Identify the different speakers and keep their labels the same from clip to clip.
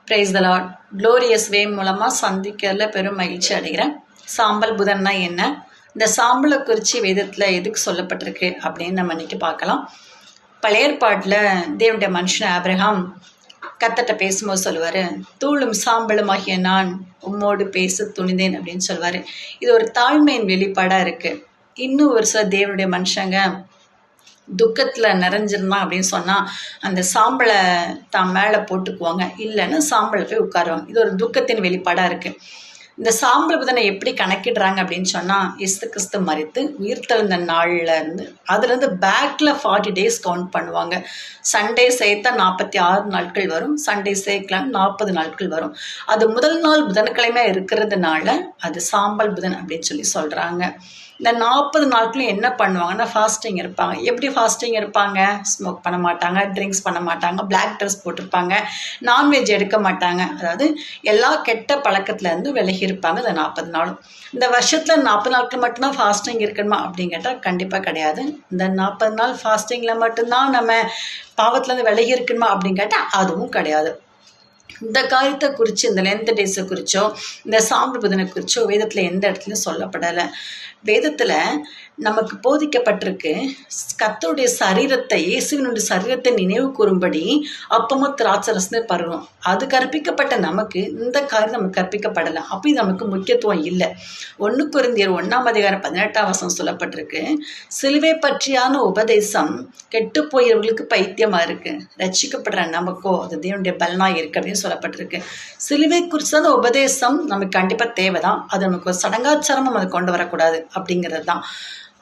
Speaker 1: Praise the Lord. Glorious வே மூலமாக சந்திக்கிறதுல பெரும் மகிழ்ச்சி அடைகிறேன். சாம்பல் புதன்னா என்ன, இந்த சாம்பலை குறித்து வேதத்தில் எதுக்கு சொல்லப்பட்டிருக்கு அப்படின்னு நம்ம இன்னைக்கு பார்க்கலாம். பழைய ஏற்பாட்டில் தேவனுடைய மனுஷன் ஆபிரகாம் கர்த்தர்ட்ட பேசும்போது சொல்லுவார், தூளும் சாம்பலும் ஆகிய நான் உம்மோடு பேச துணிந்தேன் அப்படின்னு சொல்லுவார். இது ஒரு தாழ்மையின் வெளிப்பாடாக இருக்குது. இன்னும் ஒரு சில தேவனுடைய மனுஷங்க துக்கத்தில் நிறைஞ்சிருந்தான் அப்படின்னு சொன்னால் அந்த சாம்பலை தான் மேலே போட்டுக்குவாங்க, இல்லைன்னு சாம்பலை போய் உட்காருவாங்க. இது ஒரு துக்கத்தின் வெளிப்பாடாக இருக்குது. இந்த சாம்பல் புதனை எப்படி கணக்கிடுறாங்க அப்படின்னு சொன்னால், இயேசு கிறிஸ்து மரித்து உயிர்த்தெழுந்த நாளில் இருந்து அதுலேருந்து பேக்கில் 40 days கவுண்ட் பண்ணுவாங்க. சண்டே சேர்த்தா 46 நாட்கள் வரும், சண்டே சேர்க்கலாம் 40 நாட்கள் வரும். அது முதல் நாள் புதன்கிழமையாக இருக்கிறதுனால அது சாம்பல் புதன் அப்படின்னு சொல்லி சொல்கிறாங்க. இந்த 40 நாட்களும் என்ன பண்ணுவாங்கன்னா ஃபாஸ்டிங் இருப்பாங்க. எப்படி ஃபாஸ்டிங் இருப்பாங்க? ஸ்மோக் பண்ண மாட்டாங்க, ட்ரிங்க்ஸ் பண்ண மாட்டாங்க, பிளாக் ட்ரெஸ் போட்டிருப்பாங்க, நான்வெஜ் எடுக்க மாட்டாங்க. அதாவது எல்லா கெட்ட பழக்கத்துலேருந்து விலகி இருப்பாங்க இந்த 40 நாளும். இந்த வருஷத்தில் 40 நாட்கள் மட்டும்தான் ஃபாஸ்டிங் இருக்கணுமா அப்படின்னு கேட்டால் கண்டிப்பாக கிடையாது. இந்த 40 நாள் ஃபாஸ்டிங்கில் மட்டும்தான் நம்ம பாவத்துலேருந்து விலகி இருக்கணுமா அப்படின்னு கேட்டால் அதுவும் கிடையாது. இந்த காரியத்தை குறித்து, இந்த லென்த் டேஸை குறித்தோ இந்த சாம்பல் புதனை குறித்தோ வேதத்தில் எந்த இடத்துலையும் சொல்லப்படலை. வேதத்தில் நமக்கு போதிக்கப்பட்டிருக்கு, கர்த்தருடைய சரீரத்தை, இயேசுவினுடைய சரீரத்தை நினைவு கூறும்படி அப்பமும் திராட்சரசமே பருவம். அது கற்பிக்கப்பட்ட நமக்கு இந்த காரியம் நமக்கு கற்பிக்கப்படலை. அப்போ இது நமக்கு முக்கியத்துவம் இல்லை. 1 கொரிந்தியர் 1:18 சொல்லப்பட்டிருக்கு, சிலுவை பற்றியான உபதேசம் கெட்டு போயிறவர்களுக்கு பைத்தியமாக இருக்குது, ரட்சிக்கப்படுற நமக்கோ அது தேவனுடைய பலனாக இருக்குது அப்படின்னு சொல்லப்பட்டிருக்கு. சிலுவை குறித்தான உபதேசம் நமக்கு கண்டிப்பாக தேவை தான். அது நமக்கு ஒரு சடங்காச்சாரம் அதை கொண்டு வரக்கூடாது அப்படிங்கிறது தான்.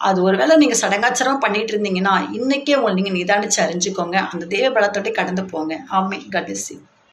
Speaker 1: அது ஒருவேளை நீங்கள் சடங்காச்சாரம் பண்ணிட்டு இருந்தீங்கன்னா இன்னைக்கே உங்களை நீங்கள் நிதானிச்சு அறிஞ்சுக்கோங்க. அந்த தேவ பலத்தோட கடந்து போங்க. ஆமென். God bless you.